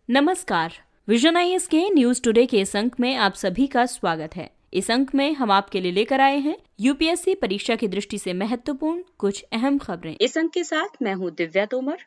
नमस्कार। Vision IAS के news today के इस अंक में आप सभी का स्वागत है। इस अंक में हम आपके लिए लेकर आए हैं यूपीएससी परीक्षा की दृष्टि से महत्वपूर्ण कुछ अहम खबरें। इस अंक के साथ मैं हूँ दिव्या तोमर।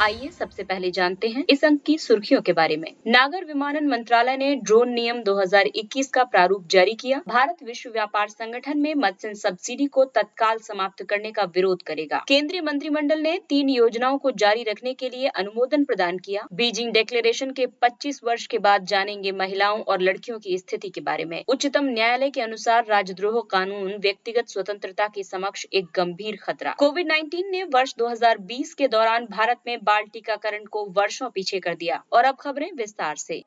आइए सबसे पहले जानते हैं इस अंक की सुर्खियों के बारे में। नागर विमानन मंत्रालय ने ड्रोन नियम 2021 का प्रारूप जारी किया। भारत विश्व व्यापार संगठन में मत्स्य सब्सिडी को तत्काल समाप्त करने का विरोध करेगा। केंद्रीय मंत्रिमंडल ने 3 योजनाओं को जारी रखने के लिए अनुमोदन प्रदान किया। बीजिंग डिक्लेरेशन के 25 वर्ष के बाद जानेंगे महिलाओं और लड़कियों की स्थिति के बारे में। उच्चतम न्यायालय के अनुसार राजद्रोह कानून व्यक्तिगत स्वतंत्रता के समक्ष एक गंभीर खतरा। कोविड-19 ने वर्ष 2020 के दौरान भारत में बाल टीकाकरण को वर्षों पीछे कर दिया। और अब खबरें विस्तार से।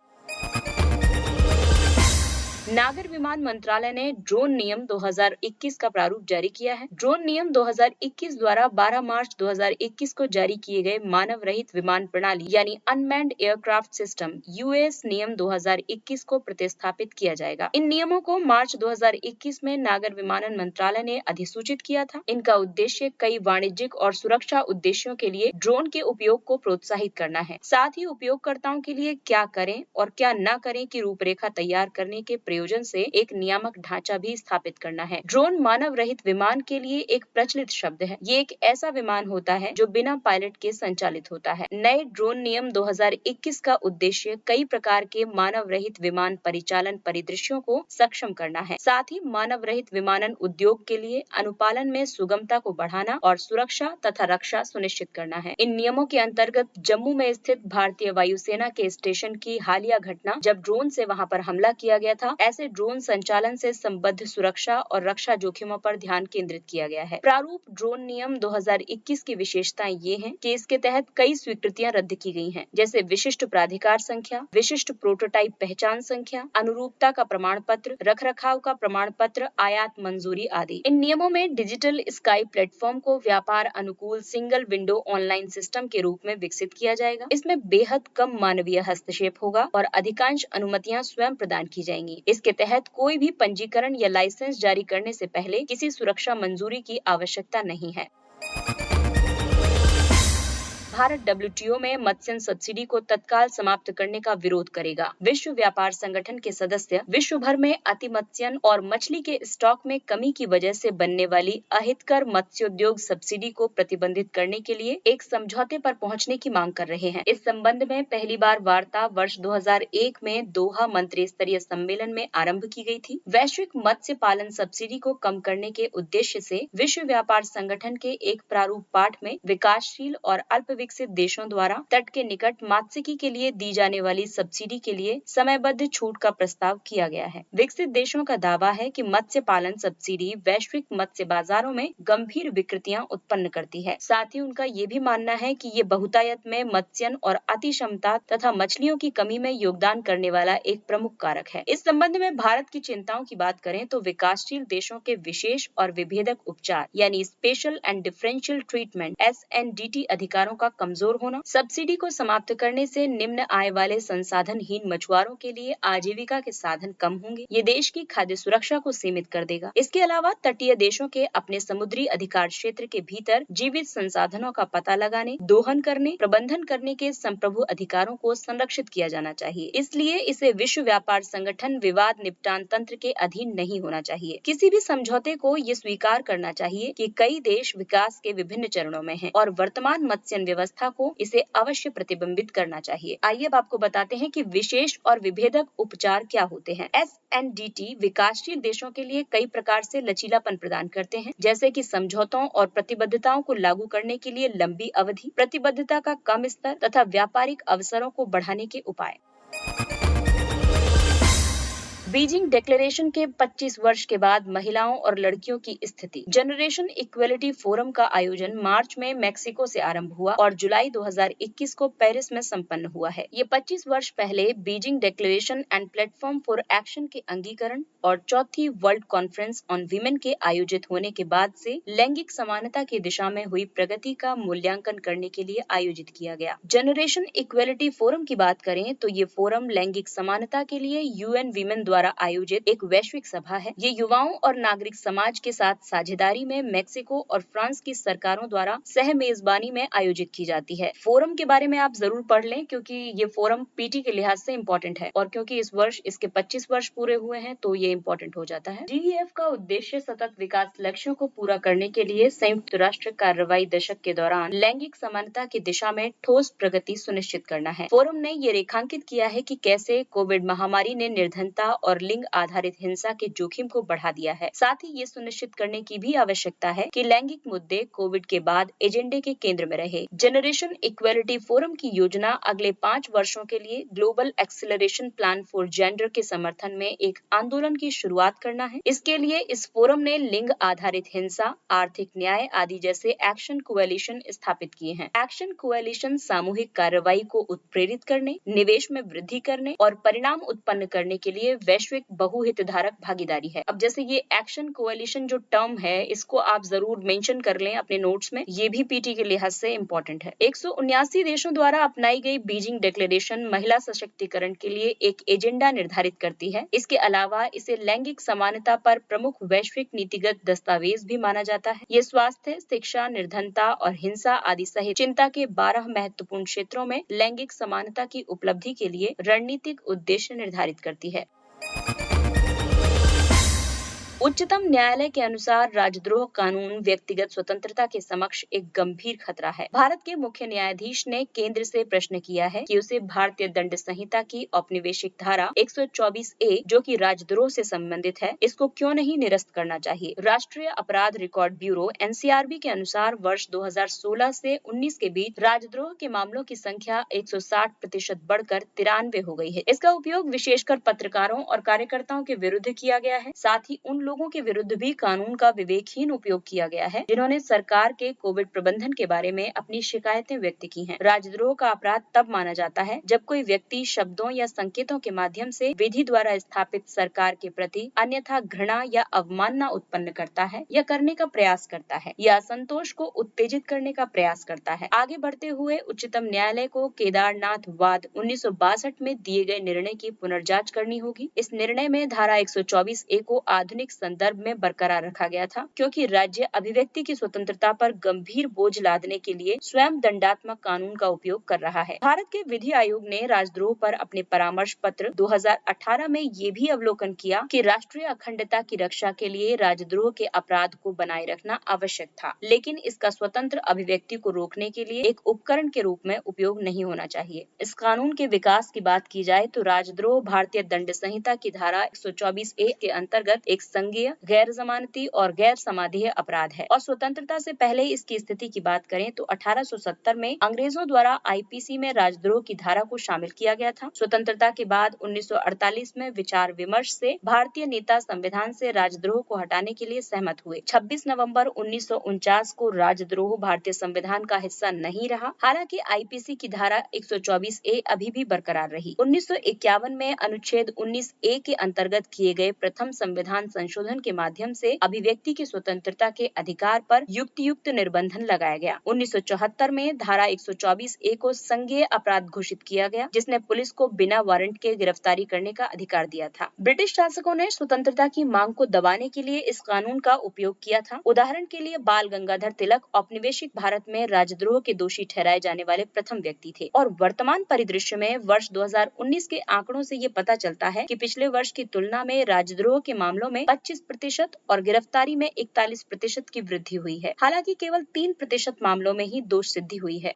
नागर विमान मंत्रालय ने ड्रोन नियम 2021 का प्रारूप जारी किया है। ड्रोन नियम 2021 द्वारा 12 मार्च 2021 को जारी किए गए मानव रहित विमान प्रणाली यानी अनमैन्ड एयरक्राफ्ट सिस्टम यूएस नियम 2021 को प्रतिस्थापित किया जाएगा। इन नियमों को मार्च 2021 में नागर विमानन मंत्रालय ने अधिसूचित किया था। इनका उद्देश्य कई वाणिज्यिक और सुरक्षा उद्देश्यों के लिए ड्रोन के उपयोग को प्रोत्साहित करना है। साथ ही उपयोगकर्ताओं के लिए क्या करें और क्या न करें की रूपरेखा तैयार करने के प्रयोजन से एक नियामक ढांचा भी स्थापित करना है। ड्रोन मानव रहित विमान के लिए एक प्रचलित शब्द है। ये एक ऐसा विमान होता है जो बिना पायलट के संचालित होता है। नए ड्रोन नियम 2021 का उद्देश्य कई प्रकार के मानव रहित विमान परिचालन परिदृश्यों को सक्षम करना है। साथ ही मानव रहित विमानन उद्योग के लिए अनुपालन में सुगमता को बढ़ाना और सुरक्षा तथा रक्षा सुनिश्चित करना है। इन नियमों के अंतर्गत जम्मू में स्थित भारतीय वायुसेना के स्टेशन की हालिया घटना जब ड्रोन से वहां पर हमला किया गया था, ऐसे ड्रोन संचालन से संबद्ध सुरक्षा और रक्षा जोखिमों पर ध्यान केंद्रित किया गया है। प्रारूप ड्रोन नियम 2021 की विशेषताएं ये हैं कि इसके तहत कई स्वीकृतियां रद्द की गई हैं, जैसे विशिष्ट प्राधिकार संख्या, विशिष्ट प्रोटोटाइप पहचान संख्या, अनुरूपता का प्रमाण पत्र, रखरखाव का प्रमाण पत्र, आयात मंजूरी आदि। इन नियमों में डिजिटल स्काई प्लेटफॉर्म को व्यापार अनुकूल सिंगल विंडो ऑनलाइन सिस्टम के रूप में विकसित किया जाएगा। इसमें बेहद कम मानवीय हस्तक्षेप होगा और अधिकांश अनुमतियां स्वयं प्रदान की जाएंगी। इसके तहत कोई भी पंजीकरण या लाइसेंस जारी करने से पहले किसी सुरक्षा मंजूरी की आवश्यकता नहीं है। भारत डब्ल्यूटीओ में मत्स्य सब्सिडी को तत्काल समाप्त करने का विरोध करेगा। विश्व व्यापार संगठन के सदस्य विश्व भर में अतिमत्स्यन और मछली के स्टॉक में कमी की वजह से बनने वाली अहितकर मत्स्योद्योग सब्सिडी को प्रतिबंधित करने के लिए एक समझौते पर पहुंचने की मांग कर रहे हैं। इस संबंध में पहली बार वार्ता वर्ष 2001 में दोहा मंत्री स्तरीय सम्मेलन में आरंभ की गई थी। वैश्विक मत्स्य पालन सब्सिडी को कम करने के उद्देश्य से विश्व व्यापार संगठन के एक प्रारूप पाठ में विकासशील और अल्प विकसित देशों द्वारा तट के निकट मात्स्यिकी के लिए दी जाने वाली सब्सिडी के लिए समयबद्ध छूट का प्रस्ताव किया गया है। विकसित देशों का दावा है कि मत्स्य पालन सब्सिडी वैश्विक मत्स्य बाजारों में गंभीर विकृतियां उत्पन्न करती है। साथ ही उनका ये भी मानना है कि ये बहुतायत में मत्स्यन और अति क्षमता तथा मछलियों की कमी में योगदान करने वाला एक प्रमुख कारक है। इस संबंध में भारत की चिंताओं की बात करें तो विकासशील देशों के विशेष और विभेदक उपचार यानी special and differential treatment SNDT अधिकारों का कमजोर होना, सब्सिडी को समाप्त करने से निम्न आय वाले संसाधनहीन मछुआरों के लिए आजीविका के साधन कम होंगे। ये देश की खाद्य सुरक्षा को सीमित कर देगा। इसके अलावा तटीय देशों के अपने समुद्री अधिकार क्षेत्र के भीतर जीवित संसाधनों का पता लगाने, दोहन करने, प्रबंधन करने के संप्रभु अधिकारों को संरक्षित किया जाना चाहिए। इसलिए इसे विश्व व्यापार संगठन विवाद निपटान तंत्र के अधीन नहीं होना चाहिए। किसी भी समझौते को ये स्वीकार करना चाहिए कि कई देश विकास के विभिन्न चरणों में हैं और वर्तमान मत्स्य व्यवस्था को इसे अवश्य प्रतिबिंबित करना चाहिए। आइए अब आपको बताते हैं कि विशेष और विभेदक उपचार क्या होते हैं। SNDT विकासशील देशों के लिए कई प्रकार से लचीलापन प्रदान करते हैं, जैसे कि समझौतों और प्रतिबद्धताओं को लागू करने के लिए लंबी अवधि, प्रतिबद्धता का कम स्तर तथा व्यापारिक अवसरों को बढ़ाने के उपाय। बीजिंग डिक्लेरेशन के 25 वर्ष के बाद महिलाओं और लड़कियों की स्थिति। जनरेशन इक्वलिटी फोरम का आयोजन मार्च में मेक्सिको से आरंभ हुआ और जुलाई 2021 को पेरिस में संपन्न हुआ है। ये 25 वर्ष पहले Beijing declaration and platform for action के अंगीकरण और चौथी वर्ल्ड कॉन्फ्रेंस ऑन वीमेन के आयोजित होने के बाद से लैंगिक समानता की दिशा में हुई प्रगति का मूल्यांकन करने के लिए आयोजित किया गया। जनरेशन इक्वलिटी फोरम की बात करें तो ये फोरम लैंगिक समानता के लिए UN वीमेन द्वारा द्वारा आयोजित एक वैश्विक सभा है। ये युवाओं और नागरिक समाज के साथ साझेदारी में मेक्सिको और फ्रांस की सरकारों द्वारा सह मेजबानी में आयोजित की जाती है। फोरम के बारे में आप जरूर पढ़ लें, क्योंकि ये फोरम पीटी के लिहाज से इम्पोर्टेंट है और क्योंकि इस वर्ष इसके 25 वर्ष पूरे हुए हैं तो ये इम्पोर्टेंट हो जाता है। GEF का उद्देश्य सतत विकास लक्ष्यों को पूरा करने के लिए संयुक्त राष्ट्र कार्रवाई दशक के दौरान लैंगिक समानता की दिशा में ठोस प्रगति सुनिश्चित करना है। फोरम ने ये रेखांकित किया है कि कैसे कोविड महामारी ने निर्धनता और लिंग आधारित हिंसा के जोखिम को बढ़ा दिया है। साथ ही ये सुनिश्चित करने की भी आवश्यकता है कि लैंगिक मुद्दे कोविड के बाद एजेंडे के केंद्र में रहे। जनरेशन इक्वेलिटी फोरम की योजना अगले 5 वर्षों के लिए global acceleration plan for gender के समर्थन में एक आंदोलन की शुरुआत करना है। इसके लिए इस फोरम ने लिंग आधारित हिंसा, आर्थिक न्याय आदि जैसे एक्शन कोएलिशन स्थापित किए हैं। एक्शन कोएलिशन सामूहिक कार्रवाई को उत्प्रेरित करने, निवेश में वृद्धि करने और परिणाम उत्पन्न करने के लिए वैश्विक बहुहितधारक भागीदारी है। अब जैसे ये एक्शन कोएलिशन जो टर्म है, इसको आप जरूर मेंशन कर लें अपने नोट्स में, ये भी पीटी के लिहाज से इम्पोर्टेंट है। 179 देशों द्वारा अपनाई गई बीजिंग डिक्लेरेशन महिला सशक्तिकरण के लिए एक एजेंडा निर्धारित करती है। इसके अलावा इसे लैंगिक समानता पर प्रमुख वैश्विक नीतिगत दस्तावेज भी माना जाता है। ये स्वास्थ्य, शिक्षा, निर्धनता और हिंसा आदि सहित चिंता के 12 महत्वपूर्ण क्षेत्रों में लैंगिक समानता की उपलब्धि के लिए रणनीतिक उद्देश्य निर्धारित करती है। उच्चतम न्यायालय के अनुसार राजद्रोह कानून व्यक्तिगत स्वतंत्रता के समक्ष एक गंभीर खतरा है। भारत के मुख्य न्यायाधीश ने केंद्र से प्रश्न किया है कि उसे भारतीय दंड संहिता की औपनिवेशिक धारा 124A, जो कि राजद्रोह से संबंधित है, इसको क्यों नहीं निरस्त करना चाहिए। राष्ट्रीय अपराध रिकॉर्ड ब्यूरो NCRB के अनुसार वर्ष 2016 से 19 के बीच राजद्रोह के मामलों की संख्या 160% बढ़कर 93 हो गई है। इसका उपयोग विशेषकर पत्रकारों और कार्यकर्ताओं के विरुद्ध किया गया है। साथ ही उन लोगों के विरुद्ध भी कानून का विवेकहीन उपयोग किया गया है जिन्होंने सरकार के कोविड प्रबंधन के बारे में अपनी शिकायतें व्यक्त की हैं। राजद्रोह का अपराध तब माना जाता है जब कोई व्यक्ति शब्दों या संकेतों के माध्यम से विधि द्वारा स्थापित सरकार के प्रति अन्यथा घृणा या अवमानना उत्पन्न करता है या करने का प्रयास करता है या असंतोष को उत्तेजित करने का प्रयास करता है। आगे बढ़ते हुए उच्चतम न्यायालय को केदारनाथ वाद 1962 में दिए गए निर्णय की पुनर्जांच करनी होगी। इस निर्णय में धारा 124A को आधुनिक संदर्भ में बरकरार रखा गया था, क्योंकि राज्य अभिव्यक्ति की स्वतंत्रता पर गंभीर बोझ लादने के लिए स्वयं दंडात्मक कानून का उपयोग कर रहा है। भारत के विधि आयोग ने राजद्रोह पर अपने परामर्श पत्र 2018 में ये भी अवलोकन किया कि राष्ट्रीय अखंडता की रक्षा के लिए राजद्रोह के अपराध को बनाए रखना आवश्यक था, लेकिन इसका स्वतंत्र अभिव्यक्ति को रोकने के लिए एक उपकरण के रूप में उपयोग नहीं होना चाहिए। इस कानून के विकास की बात की जाए तो राजद्रोह भारतीय दंड संहिता की धारा 124A के अंतर्गत एक संज्ञेय, गैर जमानती और गैर समाधीय अपराध है और स्वतंत्रता से पहले इसकी स्थिति की बात करें तो 1870 में अंग्रेजों द्वारा IPC में राजद्रोह की धारा को शामिल किया गया था। स्वतंत्रता के बाद 1948 में विचार विमर्श से भारतीय नेता संविधान से राजद्रोह को हटाने के लिए सहमत हुए। 26 नवंबर 1949 को राजद्रोह भारतीय संविधान का हिस्सा नहीं रहा, हालांकि IPC की धारा 124A अभी भी बरकरार रही। 1951 में अनुच्छेद 19A के अंतर्गत किए गए प्रथम संविधान संशोधन के माध्यम से अभिव्यक्ति की स्वतंत्रता के अधिकार पर युक्त निर्बंधन लगाया गया। 1974 में धारा 124A को संज्ञेय अपराध घोषित किया गया, जिसने पुलिस को बिना वारंट के गिरफ्तारी करने का अधिकार दिया था। ब्रिटिश शासकों ने स्वतंत्रता की मांग को दबाने के लिए इस कानून का उपयोग किया था। उदाहरण के लिए बाल गंगाधर तिलक औपनिवेशिक भारत में राजद्रोह के दोषी ठहराए जाने वाले प्रथम व्यक्ति थे और वर्तमान परिदृश्य में वर्ष 2019 के आंकड़ों से ये पता चलता है कि पिछले वर्ष की तुलना में राजद्रोह के मामलों में 25% और गिरफ्तारी में 41% की वृद्धि हुई है। हालांकि केवल 3% मामलों में ही दोष सिद्धि हुई है।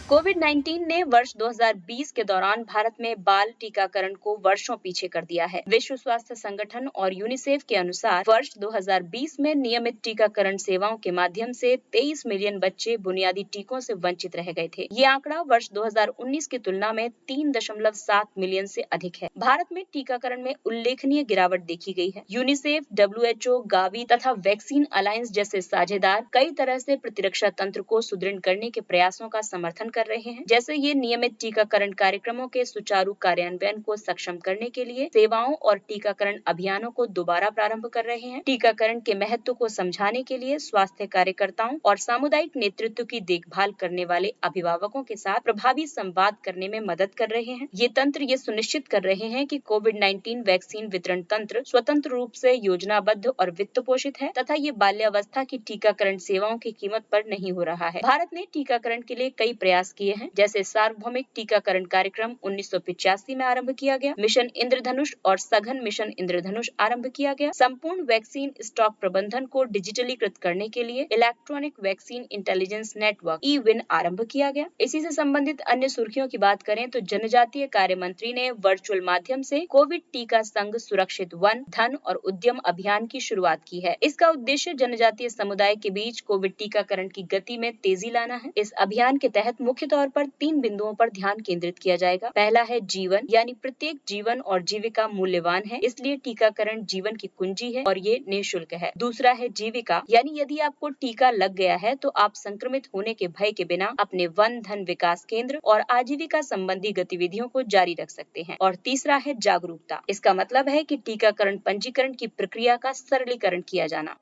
कोविड-19 ने वर्ष 2020 के दौरान भारत में बाल टीकाकरण को वर्षों पीछे कर दिया है। विश्व स्वास्थ्य संगठन और यूनिसेफ के अनुसार वर्ष 2020 में नियमित टीकाकरण सेवाओं के माध्यम से 23 मिलियन बच्चे बुनियादी टीकों से वंचित रह गए थे। ये आंकड़ा वर्ष 2019 की तुलना में 3.7 मिलियन से अधिक है। भारत में टीकाकरण में उल्लेखनीय गिरावट देखी गई है। यूनिसेफ, WHO, गावी तथा वैक्सीन अलायंस जैसे साझेदार कई तरह से प्रतिरक्षा तंत्र को सुदृढ़ करने के प्रयासों का समर्थन कर रहे हैं। जैसे ये नियमित टीकाकरण कार्यक्रमों के सुचारू कार्यान्वयन को सक्षम करने के लिए सेवाओं और टीकाकरण अभियानों को दोबारा प्रारंभ कर रहे हैं। टीकाकरण के महत्व को समझाने के लिए स्वास्थ्य कार्यकर्ताओं और सामुदायिक नेतृत्व की देखभाल करने वाले अभिभावकों के साथ प्रभावी संवाद करने में मदद कर रहे हैं। ये तंत्र ये सुनिश्चित कर रहे हैं कि कोविड-19 वैक्सीन वितरण तंत्र स्वतंत्र रूप से योजनाबद्ध और वित्त पोषित है तथा ये बाल्यावस्था की टीकाकरण सेवाओं की कीमत पर नहीं हो रहा है। भारत ने टीकाकरण के लिए कई प्रयास किए हैं, जैसे सार्वभौमिक टीकाकरण कार्यक्रम 1985 में आरंभ किया गया, मिशन इंद्रधनुष और सघन मिशन इंद्रधनुष आरंभ किया गया। संपूर्ण वैक्सीन स्टॉक प्रबंधन को डिजिटलीकृत करने के लिए इलेक्ट्रॉनिक वैक्सीन इंटेलिजेंस नेटवर्क ई-विन आरंभ किया गया। इसी से संबंधित अन्य सुर्खियों की बात करें तो जनजातीय कार्य मंत्री ने वर्चुअल माध्यम से कोविड टीका संघ सुरक्षित वन, धन और उद्यम अभियान की शुरुआत की है। इसका उद्देश्य जनजातीय समुदाय के बीच कोविड टीकाकरण की गति में तेजी लाना है। इस अभियान के तहत मुख्य तौर पर 3 बिंदुओं पर ध्यान केंद्रित किया जाएगा। पहला है जीवन, यानी प्रत्येक जीवन और जीविका मूल्यवान है, इसलिए टीकाकरण जीवन की कुंजी है और ये निःशुल्क है। दूसरा है जीविका, यानी यदि आपको टीका लग गया है तो आप संक्रमित होने के भय के बिना अपने वन, धन विकास केंद्र और आजीविका संबंधी गतिविधियों को जारी रख सकते हैं। और तीसरा है जागरूकता। इसका मतलब है कि टीकाकरण पंजीकरण की प्रक्रिया का सरलीकरण किया जाना।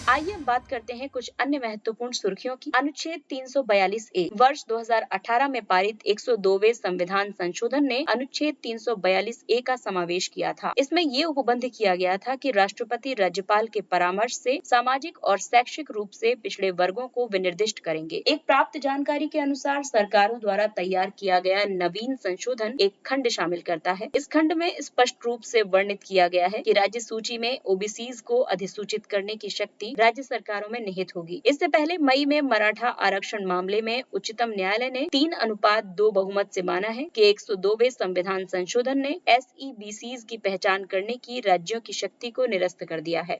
आइए अब बात करते हैं कुछ अन्य महत्वपूर्ण सुर्खियों की। अनुच्छेद 342A वर्ष 2018 में पारित 102वें संविधान संशोधन ने अनुच्छेद 342A का समावेश किया था। इसमें ये उपबंध किया गया था कि राष्ट्रपति राज्यपाल के परामर्श से सामाजिक और शैक्षिक रूप से पिछड़े वर्गों को विनिर्दिष्ट करेंगे। एक प्राप्त जानकारी के अनुसार सरकारों द्वारा तैयार किया गया नवीन संशोधन एक खंड शामिल करता है। इस खंड में स्पष्ट रूप से वर्णित किया गया है कि राज्य सूची में ओबीसीज को अधिसूचित करने की शक्ति राज्य सरकारों में निहित होगी। इससे पहले मई में मराठा आरक्षण मामले में उच्चतम न्यायालय ने 3:2 बहुमत से माना है कि 102वें संविधान संशोधन ने SEBCs की पहचान करने की राज्यों की शक्ति को निरस्त कर दिया है।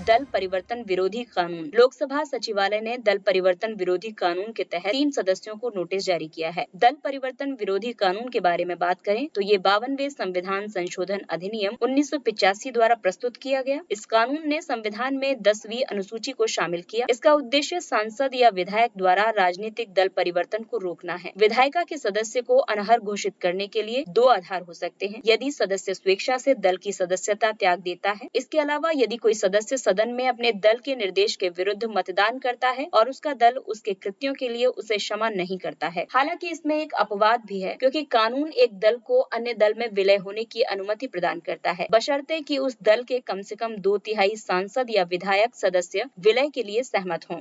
दल परिवर्तन विरोधी कानून। लोकसभा सचिवालय ने दल परिवर्तन विरोधी कानून के तहत 3 सदस्यों को नोटिस जारी किया है। दल परिवर्तन विरोधी कानून के बारे में बात करें तो ये 52वें संविधान संशोधन अधिनियम 1985 द्वारा प्रस्तुत किया गया। इस कानून ने संविधान में 10वीं अनुसूची को शामिल किया। इसका उद्देश्य सांसद या विधायक द्वारा राजनीतिक दल परिवर्तन को रोकना है। विधायिका के सदस्य को अनर्ह घोषित करने के लिए 2 आधार हो सकते हैं। यदि सदस्य स्वेच्छा से दल की सदस्यता त्याग देता है। इसके अलावा यदि कोई सदस्य सदन में अपने दल के निर्देश के विरुद्ध मतदान करता है और उसका दल उसके कृत्यों के लिए उसे क्षमा नहीं करता है। हालांकि इसमें एक अपवाद भी है, क्योंकि कानून एक दल को अन्य दल में विलय होने की अनुमति प्रदान करता है, बशर्ते कि उस दल के कम से कम 2/3 सांसद या विधायक सदस्य विलय के लिए सहमत हों।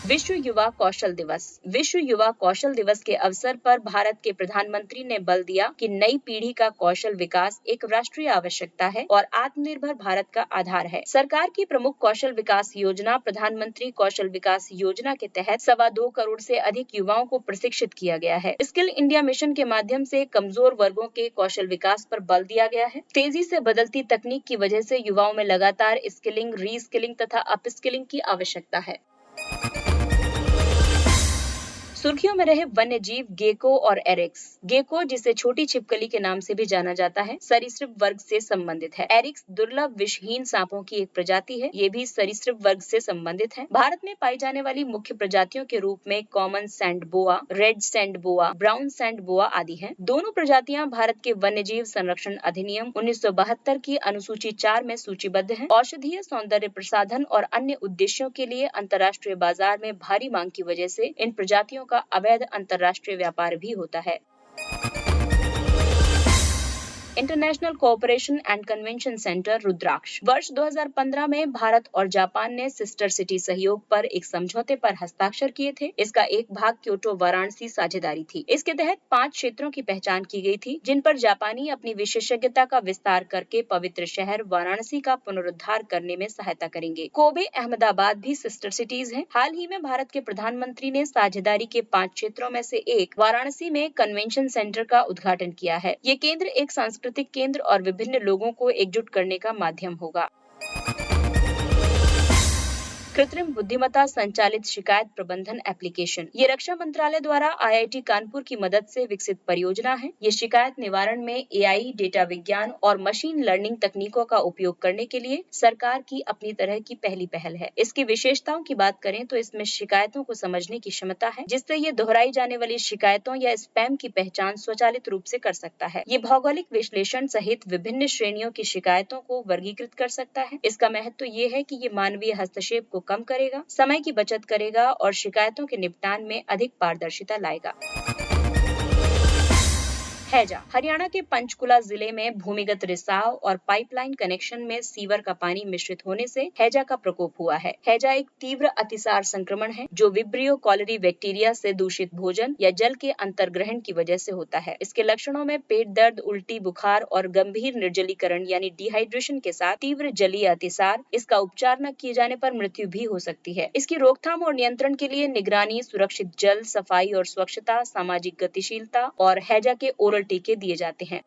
विश्व युवा कौशल दिवस। विश्व युवा कौशल दिवस के अवसर पर भारत के प्रधानमंत्री ने बल दिया कि नई पीढ़ी का कौशल विकास एक राष्ट्रीय आवश्यकता है और आत्मनिर्भर भारत का आधार है। सरकार की प्रमुख कौशल विकास योजना प्रधानमंत्री कौशल विकास योजना के तहत 2.25 करोड़ से अधिक युवाओं को प्रशिक्षित किया गया है। स्किल इंडिया मिशन के माध्यम से कमजोर वर्गों के कौशल विकास पर बल दिया गया है। तेजी से बदलती तकनीक की वजह से युवाओं में लगातार स्किलिंग, रीस्किलिंग तथा अपस्किलिंग की आवश्यकता है। सुर्खियों में रहे वन्य जीव गेको और एरिक्स। गेको, जिसे छोटी छिपकली के नाम से भी जाना जाता है, सरीसृप वर्ग से संबंधित है। एरिक्स दुर्लभ विषहीन सांपों की एक प्रजाति है। ये भी सरीसृप वर्ग से संबंधित है। भारत में पाई जाने वाली मुख्य प्रजातियों के रूप में कॉमन सैंड बोआ, रेड सैंड बोआ, ब्राउन सैंड बोआ आदि हैं। दोनों प्रजातियां भारत के वन्य जीव संरक्षण अधिनियम 1972 की अनुसूची 4 में सूचीबद्ध हैं। औषधीय, सौंदर्य प्रसाधन और अन्य उद्देश्यों के लिए अंतर्राष्ट्रीय बाजार में भारी मांग की वजह से इन प्रजातियों का अवैध अंतर्राष्ट्रीय व्यापार भी होता है। International cooperation and convention centre Rudraksh. वर्ष 2015 में भारत और जापान ने सिस्टर सिटी सहयोग पर एक समझौते पर हस्ताक्षर किए थे। इसका एक भाग क्योटो वाराणसी साझेदारी थी। इसके तहत 5 क्षेत्रों की पहचान की गई थी, जिन पर जापानी अपनी विशेषज्ञता का विस्तार करके पवित्र शहर वाराणसी का पुनरुद्धार करने में सहायता करेंगे। कोबे, अहमदाबाद भी सिस्टर सिटीज हैं। हाल ही में भारत के प्रधानमंत्री ने साझेदारी के 5 क्षेत्रों में से एक वाराणसी में कन्वेंशन सेंटर का उद्घाटन किया है। ये केंद्र एक सांस्कृतिक केंद्र और विभिन्न लोगों को एकजुट करने का माध्यम होगा। कृत्रिम बुद्धिमत्ता संचालित शिकायत प्रबंधन एप्लीकेशन। ये रक्षा मंत्रालय द्वारा IIT कानपुर की मदद से विकसित परियोजना है। ये शिकायत निवारण में AI, डेटा विज्ञान और मशीन लर्निंग तकनीकों का उपयोग करने के लिए सरकार की अपनी तरह की पहली पहल है। इसकी विशेषताओं की बात करें तो इसमें शिकायतों को समझने की क्षमता है, जिससे ये दोहराई जाने वाली शिकायतों या स्पैम की पहचान स्वचालित रूप से कर सकता है। ये भौगोलिक विश्लेषण सहित विभिन्न श्रेणियों की शिकायतों को वर्गीकृत कर सकता है। इसका महत्व ये है कि ये मानवीय हस्तक्षेप को कम करेगा, समय की बचत करेगा और शिकायतों के निपटान में अधिक पारदर्शिता लाएगा। हैजा। हरियाणा के पंचकुला जिले में भूमिगत रिसाव और पाइपलाइन कनेक्शन में सीवर का पानी मिश्रित होने से हैजा का प्रकोप हुआ है। हैजा एक तीव्र अतिसार संक्रमण है जो विब्रियो कॉलेरी बैक्टीरिया से दूषित भोजन या जल के अंतर्ग्रहण की वजह से होता है। इसके लक्षणों में पेट दर्द, उल्टी, बुखार और गंभीर निर्जलीकरण यानी डिहाइड्रेशन के साथ तीव्र जलीय अतिसार। इसका उपचार न किए जाने पर मृत्यु भी हो सकती है। इसकी रोकथाम और नियंत्रण के लिए निगरानी, सुरक्षित जल, सफाई और स्वच्छता, सामाजिक गतिशीलता और हैजा के ओरल टीके दिए जाते हैं।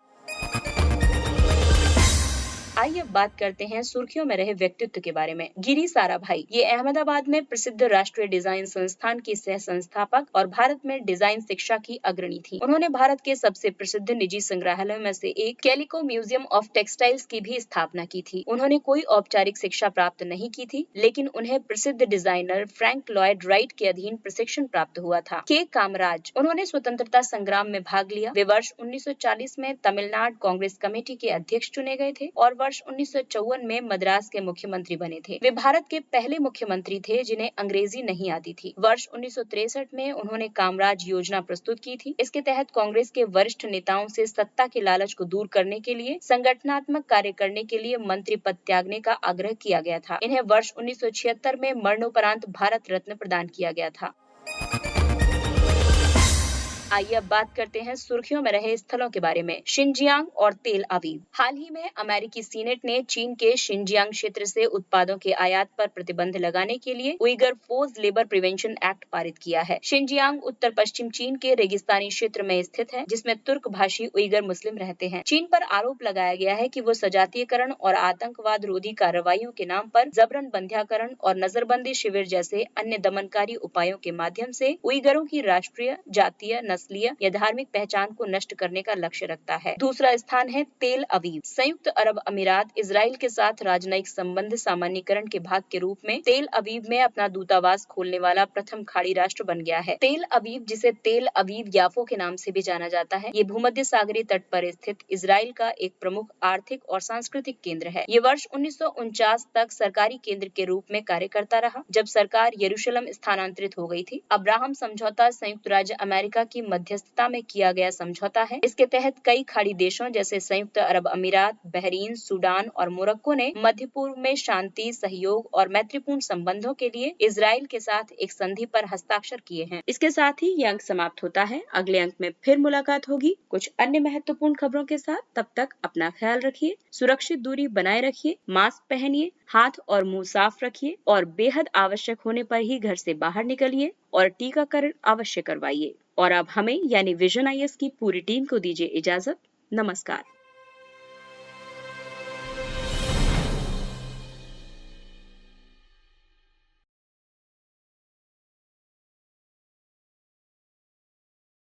आइए अब बात करते हैं सुर्खियों में रहे व्यक्तित्व के बारे में। गिरी साराभाई, ये अहमदाबाद में प्रसिद्ध राष्ट्रीय डिजाइन संस्थान की सह संस्थापक और भारत में डिजाइन शिक्षा की अग्रणी थी। उन्होंने भारत के सबसे प्रसिद्ध निजी संग्रहालयों में से एक कैलिको म्यूजियम ऑफ टेक्सटाइल्स की भी स्थापना की थी। उन्होंने कोई औपचारिक शिक्षा प्राप्त नहीं की थी, लेकिन उन्हें प्रसिद्ध डिजाइनर फ्रैंक लॉयड राइट के अधीन प्रशिक्षण प्राप्त हुआ था। के कामराज, उन्होंने स्वतंत्रता संग्राम में भाग लिया। वे वर्ष 1940 में तमिलनाडु कांग्रेस कमेटी के अध्यक्ष चुने गए थे और वर्ष 1954 में मद्रास के मुख्यमंत्री बने थे। वे भारत के पहले मुख्यमंत्री थे जिन्हें अंग्रेजी नहीं आती थी। वर्ष 1963 में उन्होंने कामराज योजना प्रस्तुत की थी। इसके तहत कांग्रेस के वरिष्ठ नेताओं से सत्ता के लालच को दूर करने के लिए संगठनात्मक कार्य करने के लिए मंत्री पद त्यागने का आग्रह किया गया था। इन्हें वर्ष 1976 में मरणोपरांत भारत रत्न प्रदान किया गया था। आइए अब बात करते हैं सुर्खियों में रहे स्थलों के बारे में। शिनजियांग और तेल अवीव। हाल ही में अमेरिकी सीनेट ने चीन के शिनजियांग क्षेत्र से उत्पादों के आयात पर प्रतिबंध लगाने के लिए Uyghur forced labour prevention act पारित किया है। शिनजियांग उत्तर पश्चिम चीन के रेगिस्तानी क्षेत्र में स्थित है, जिसमें तुर्क भाषी उइगर मुस्लिम रहते हैं। चीन पर आरोप लगाया गया है कि वो सजातीयकरण और आतंकवाद रोधी कार्रवाइयों के नाम पर जबरन बंध्याकरण और नजरबंदी शिविर जैसे अन्य दमनकारी उपायों के माध्यम से उइगरों की राष्ट्रीय, जातीय, नस्लीय या धार्मिक पहचान को नष्ट करने का लक्ष्य रखता है। दूसरा स्थान है तेल अवीव। संयुक्त अरब अमीरात इजराइल के साथ राजनयिक संबंध सामान्यीकरण के भाग के रूप में तेल अवीव में अपना दूतावास खोलने वाला प्रथम खाड़ी राष्ट्र बन गया है। तेल अवीव, जिसे तेल अवीव याफो के नाम से भी जाना जाता है, ये भूमध्य सागरीय तट पर स्थित इजराइल का एक प्रमुख आर्थिक और सांस्कृतिक केंद्र है। ये वर्ष 1949 तक सरकारी केंद्र के रूप में कार्य करता रहा, जब सरकार यरूशलेम स्थानांतरित हो गई थी। अब्राहम समझौता संयुक्त राज्य अमेरिका की मध्यस्थता में किया गया समझौता है। इसके तहत कई खाड़ी देशों जैसे संयुक्त अरब अमीरात, बहरीन, सूडान और मोरक्को ने मध्य पूर्व में शांति, सहयोग और मैत्रीपूर्ण संबंधों के लिए इजराइल के साथ एक संधि पर हस्ताक्षर किए हैं। इसके साथ ही ये अंक समाप्त होता है। अगले अंक में फिर मुलाकात होगी कुछ अन्य महत्वपूर्ण खबरों के साथ। तब तक अपना ख्याल रखिए, सुरक्षित दूरी बनाए रखिए, मास्क पहनिए, हाथ और मुंह साफ रखिए और बेहद आवश्यक होने पर ही घर से बाहर निकलिए और टीकाकरण अवश्य करवाइए। और अब हमें यानी विजन IAS की पूरी टीम को दीजिए इजाजत। नमस्कार।